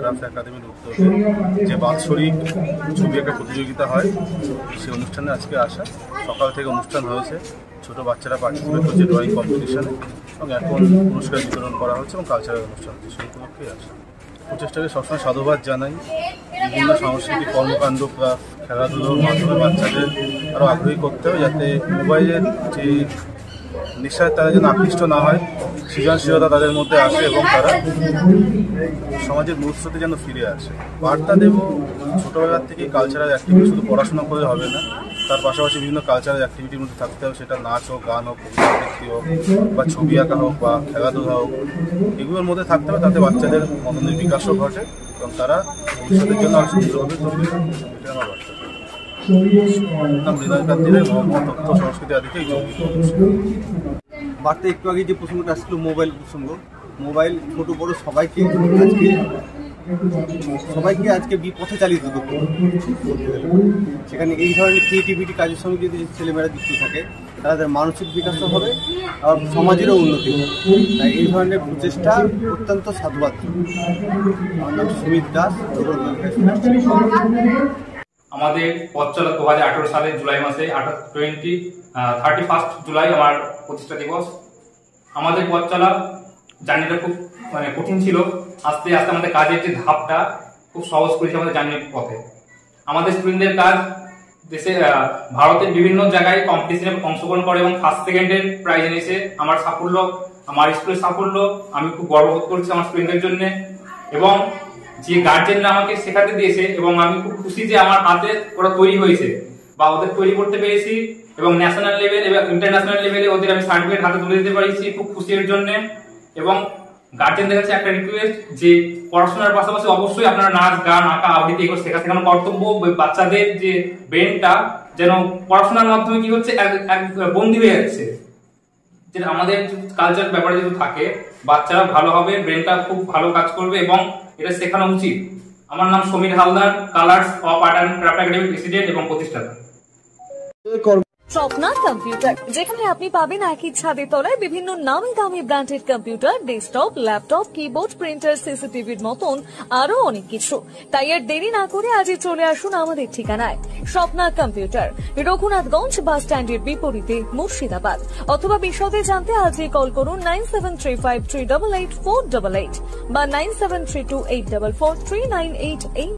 Craft একাডেমির উদ্যোগে যে বাৎসরিক ছবি আঁকা প্রতিযোগিতা হয় সেই অনুষ্ঠানে আজকে আসা। সকাল থেকে অনুষ্ঠান হয়েছে, ছোট বাচ্চারা পার্টিসিপেট করছে ড্রয়িং কম্পিটিশনে, এবং এখন পুরস্কার বিতরণ করা হচ্ছে এবং কালচারাল অনুষ্ঠান হচ্ছে, সেই উপলক্ষেই আসা। প্রচেষ্টাকে সবসময় সাধুবাদ জানাই। বিভিন্ন সাংস্কৃতিক কর্মকাণ্ড বা খেলাধুলোর মাধ্যমে বাচ্চাদের আরও আগ্রহী করতে হবে, যাতে মোবাইলের যে নেশায় তারা যেন আকৃষ্ট না হয়, সৃজনশীলতা তাদের মধ্যে আসে এবং তারা সমাজের মূল স্রোতে যেন ফিরে আসে। বার্তা দেব, ছোটোবেলার থেকে কালচারাল অ্যাক্টিভিটি শুধু পড়াশোনা করে হবে না, তার পাশাপাশি বিভিন্ন কালচারাল অ্যাক্টিভিটির মধ্যে থাকতে হবে, সেটা নাচ হোক, গান হোক, কবিতা আবৃত্তি হোক, বা ছবি আঁকা হোক, বা খেলাধুলা হোক, এগুলোর মধ্যে থাকতে হবে, তাতে বাচ্চাদের মননের বিকাশও ঘটে এবং তারা ভবিষ্যতের জন্য আরও সুন্দরভাবে তৈরি হয়। এটা আমার বার্তা। মৃণালকান্তিদের তথ্য সংস্কৃতি আদিকে বার্তা একটু আগে যে প্রসঙ্গটা আসছিল, মোবাইল প্রসঙ্গ, মোবাইল ছোট বড় সবাইকে আজকে বিপথে চালিত করতে। সেখানে এই ধরনের ক্রিয়েটিভিটি কাজের সঙ্গে যদি ছেলেমেয়েরা যুক্ত থাকে, তাদের মানসিক বিকাশও হবে আর সমাজেরও উন্নতি হবে। তাই এই ধরনের প্রচেষ্টা অত্যন্ত সাধুবাদ। আমার নাম সুমিত দাস। আমাদের পথ চলা 2018 সালের জুলাই মাসে 31 জুলাই আমার প্রতিষ্ঠা দিবস। আমাদের পথ চলা জার্নিটা খুব কঠিন ছিল। আস্তে আস্তে আমাদের কাজের যে ধাপটা খুব সহজ করেছে আমাদের জার্নির পথে। আমাদের স্টুডেন্টদের কাজ দেশে ভারতের বিভিন্ন জায়গায় কম্পিটিশনে অংশগ্রহণ করে এবং ফার্স্ট সেকেন্ডের প্রাইজ এনেছে। আমার সাফল্য, আমার স্কুলের সাফল্য, আমি খুব গর্ববোধ করছি আমার স্টুডেন্টদের জন্য। এবং যে গার্জেনরা আমাকে শেখাতে দিয়েছে, এবং আমি খুব খুশি যে আমার হাতে ওরা তৈরি হয়েছে বা ওদের তৈরি করতে পেরেছি, এবং ন্যাশনাল লেভেল এবং ইন্টারন্যাশনাল লেভেলে ওদের আমি সার্টিফিকেট হাতে তুলে দিতে পারছি, খুব খুশির জন্য। এবং গার্জেনদের কাছে একটা রিকোয়েস্ট যে পড়াশোনার পাশাপাশি অবশ্যই আপনারা নাচ, গান, আঁকা, আবৃত্তি এগুলো শেখানো কর্তব্য। বাচ্চাদের যে ব্রেনটা যেন পড়াশোনার মাধ্যমে কি হচ্ছে বন্দী হয়ে যাচ্ছে, যেটা আমাদের কালচার ব্যাপারে যদি থাকে, বাচ্চারা ভালো হবে, ব্রেনটা খুব ভালো কাজ করবে এবং এটা শেখানো উচিত। আমার নাম Samir Haldar, colours of art and craft একাডেমির প্রেসিডেন্ট এবং প্রতিষ্ঠাতা। স্বপ্না কম্পিউটার, যেখানে আপনি পাবেন একই ছাদের তলায় বিভিন্ন নামি দামি branded computer, desktop, laptop, keyboard, printer, সিসিটিভির মতন আরো অনেক কিছু। তাই আর দেরি না করে আজই চলে আসুন আমাদের ঠিকানায়। স্বপ্না কম্পিউটার, রঘুনাথগঞ্জ বাস স্ট্যান্ডের বিপরীতে, মুর্শিদাবাদ। অথবা বিশদে জানতে আজই কল করুন 9735388488 বা 9732844398